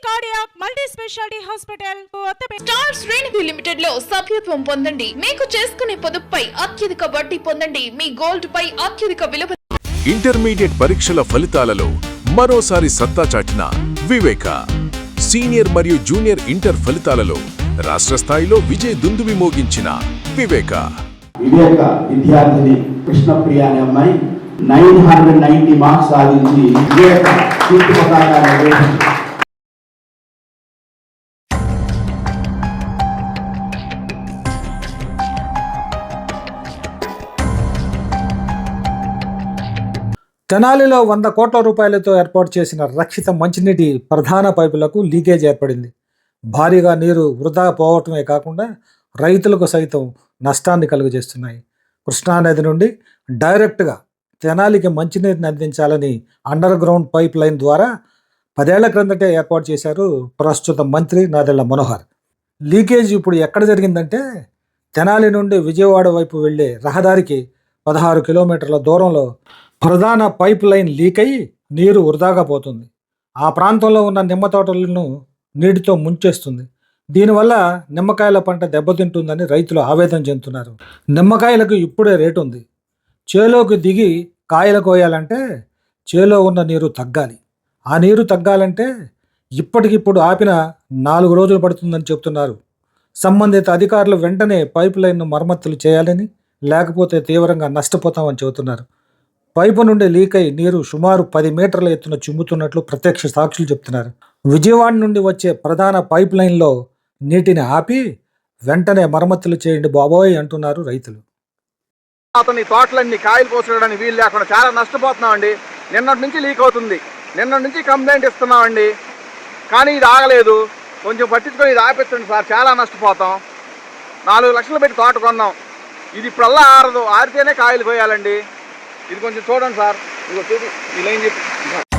Cardiac multi speciality hospital star శ్రేణి limited లో సభ్యత్వం పొందండి. మీకు చేసుకునే పొదుపుపై అత్యధిక వడ్డీ పొందండి. మీ గోల్డ్ పై అత్యధిక విలువ. ఇంటర్మీడియట్ పరీక్షల ఫలితాలలో మరోసారి సత్తా చాటిన వివేక. సీనియర్ మరియు జూనియర్ ఇంటర్ ఫలితాలలో రాష్ట్ర స్థాయిలో విజయ దుందుబి మోగించిన వివేక విద్యార్థిని కృష్ణప్రియ అనే అమ్మాయి 990 మార్క్స్ సాధించి వివేక కీర్తి పతాకాన్ని తెనాలిలో 100 కోట్ల రూపాయలతో ఏర్పాటు చేసిన రక్షిత మంచినీటి ప్రధాన పైపులకు లీకేజ్ ఏర్పడింది. భారీగా నీరు వృధా పోవటమే కాకుండా రైతులకు సైతం నష్టాన్ని కలుగజేస్తున్నాయి. కృష్ణానది నుండి డైరెక్ట్గా తెనాలికి మంచినీటిని అందించాలని అండర్ గ్రౌండ్ పైప్ లైన్ ద్వారా 10 ఏళ్ల క్రిందటే ఏర్పాటు చేశారు ప్రస్తుత మంత్రి నాదెళ్ల మనోహర్. లీకేజ్ ఇప్పుడు ఎక్కడ జరిగిందంటే తెనాలి నుండి విజయవాడ వైపు వెళ్లే రహదారికి 16 కిలోమీటర్ల దూరంలో ప్రధాన పైప్ లైన్ లీక్ అయి నీరు వృధాగా పోతుంది. ఆ ప్రాంతంలో ఉన్న నిమ్మ తోటలను నీటితో ముంచేస్తుంది. దీనివల్ల నిమ్మకాయల పంట దెబ్బతింటుందని రైతులు ఆవేదన చెందుతున్నారు. నిమ్మకాయలకు ఇప్పుడే రేటు ఉంది. చేలోకి దిగి కాయలు కోయాలంటే చేలో ఉన్న నీరు తగ్గాలి. ఆ నీరు తగ్గాలంటే ఇప్పటికిప్పుడు ఆపిన 4 రోజులు పడుతుందని చెబుతున్నారు. సంబంధిత అధికారులు వెంటనే పైప్ లైన్ను మరమ్మతులు చేయాలని, లేకపోతే తీవ్రంగా నష్టపోతామని చెబుతున్నారు. పైపు నుండి లీక్ అయి నీరు సుమారు 10 మీటర్ల ఎత్తున చిమ్ముతున్నట్లు ప్రత్యక్ష సాక్షులు చెప్తున్నారు. విజయవాడ నుండి వచ్చే ప్రధాన పైప్ లైన్లో నీటిని ఆపి వెంటనే మరమ్మతులు చేయండి బాబోయ్ అంటున్నారు రైతులు. అతని తోటలన్నీ కాయలు కోసడానికి వీలు లేకుండా చాలా నష్టపోతున్నామండి. నిన్నటి నుంచి లీక్ అవుతుంది. నిన్నటి నుంచి కంప్లైంట్ ఇస్తున్నామండి, కానీ ఇది ఆగలేదు. కొంచెం పట్టించుకొని ఇది ఆపిస్తుంది సార్, చాలా నష్టపోతాం. 4 లక్షలు పెట్టి తోట కొన్నాం. ఇది ఇప్పుడల్లా ఆరదు, ఆరితేనే కాయలు కోయాలండి. ఇది కొంచెం చూడండి సార్. ఇదిగో చూడు ఈ లైన్ చెప్పి